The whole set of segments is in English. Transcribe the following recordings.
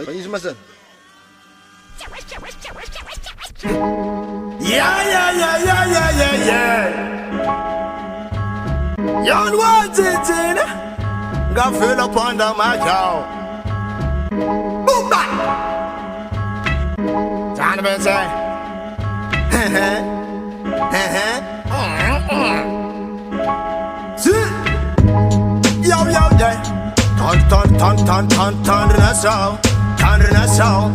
Paniz mısın? Yeah. Yon what's it in? Got fill up under my cow. Boom back. Trying to be say. See? Yo, yeah. Tenderness out.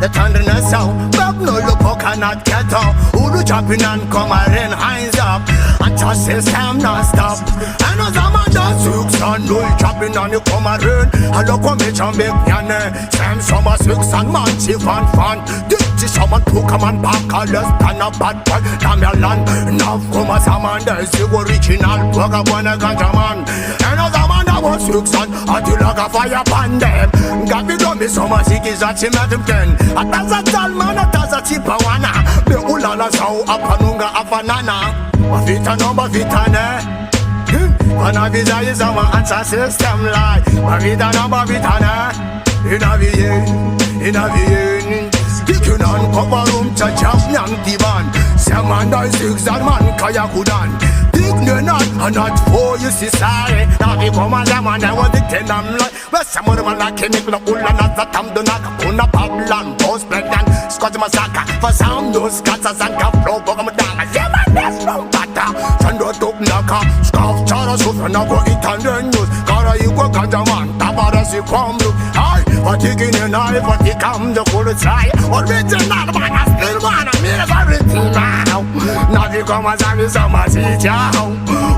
The tenderness out. But no look cannot get out. Who do jumping and come and hands up? And just system not stop. And as a man that six and no jumping and you come and run. And look on me jump big piano. Same summer six and man chief and fun. Ditch someone to come and back. All the stand up bad boy. Damn your land. Now come as a man there's the original. Work up on a ganja man. And as a man that was six and until like a fire pan them. Got me done me so much sick is that she met him ten. Ataza talman ataza chipa wana. Me ulala sao apanunga afanana. Mavita no mavita ne. Pana visa is our answer system like. Mavita no mavita ne. In a vie. Dikin on cover room cha chap nyang divan. Samanda six and man kaya kudan. No, not for you, see, sorry. Now, we come on, I was the 10 I'm like, but someone of like him, the Ula, not the Tam do not, Puna Pablan, Post Pregnant, Scott Masaka, for some those cats as and cap flow, Bogamadanga, Yaman, that's from Bata, Sando Tok Naka, Scarf Charles, who can go eat on the news, Kara, you go, Kanjaman, Tabaras, you come look, hi, for taking a knife, for the come, the cool side, original man, I still want to mean everything now. Now, you come as I miss so much,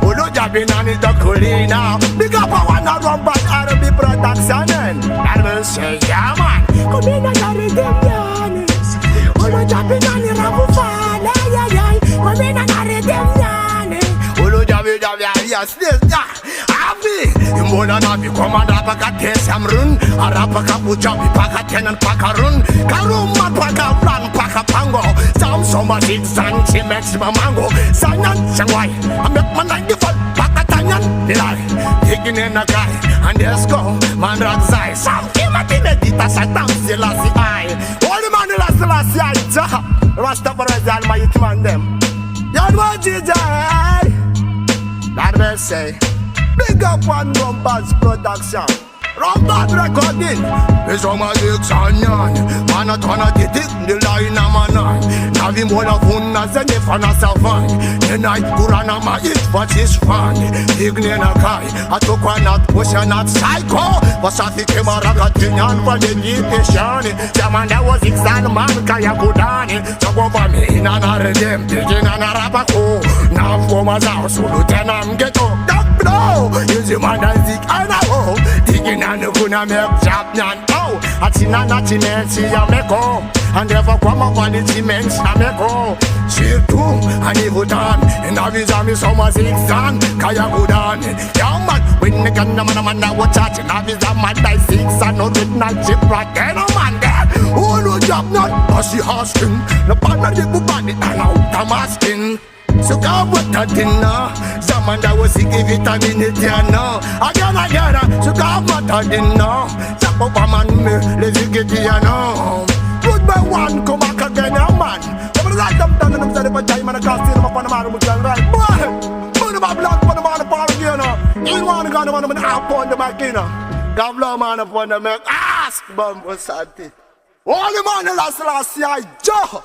Ulo jabbing on it the coolie now. Big up I wanna run back R&B production and I will say yeah man. Come in and carry them yanis. Ulo jabbing on it rabu fan. Come in and carry them yanis. Ulo jabbing yes Abi Imona na bi komanda paka tesam run. Arapa kapucha bi paka tenan paka run. Karuma paka plan paka pango. Some soma six and she makes my mango. Sanyan changwai I make my 94 paka tanyan Dilai Taking in a guy and let's go Man ragzai Some kimatine dita satam silasi I All the man silasi I Jaha Rastafari almighty man them Yan wajijai That will say big up one Rumbas production Rumbas recording This one my dick sanyan Man a ton of the dick the line a man Navi mola funna zene fana savan Nenai kurana ma it what is fun Digne na kai A tukwa not push a not psycho Wasafi kema rakatinyan for the dedication Jamanda was exan man kaya kudani Chagova me in an aredem Digging an arapako Now for my house Lieutenant get up No, use your man and zik and a ho Digging and kuna make chap nyan oh Atina na chinensi ya meko And never come up on the cement ya meko She too and evil done And I visa me so much zigzag Kaya kudan Young man when the gun the man that was charging I visa man by six and not with not chip right there no man there Who no job not but she asking No partner the bubani and out I'm asking So come with the dinner Zaman that was sick vitamin etiana Again So come with the dinner Chop up a man me Let's get the Good by one come back again a man Come on like them done and them say if time and I can't see them up on the man with them right Boy Put them up blood for the man upon again You want to go on them up on the back in God blow man upon the make Ask bum for Sati All the man last year Joe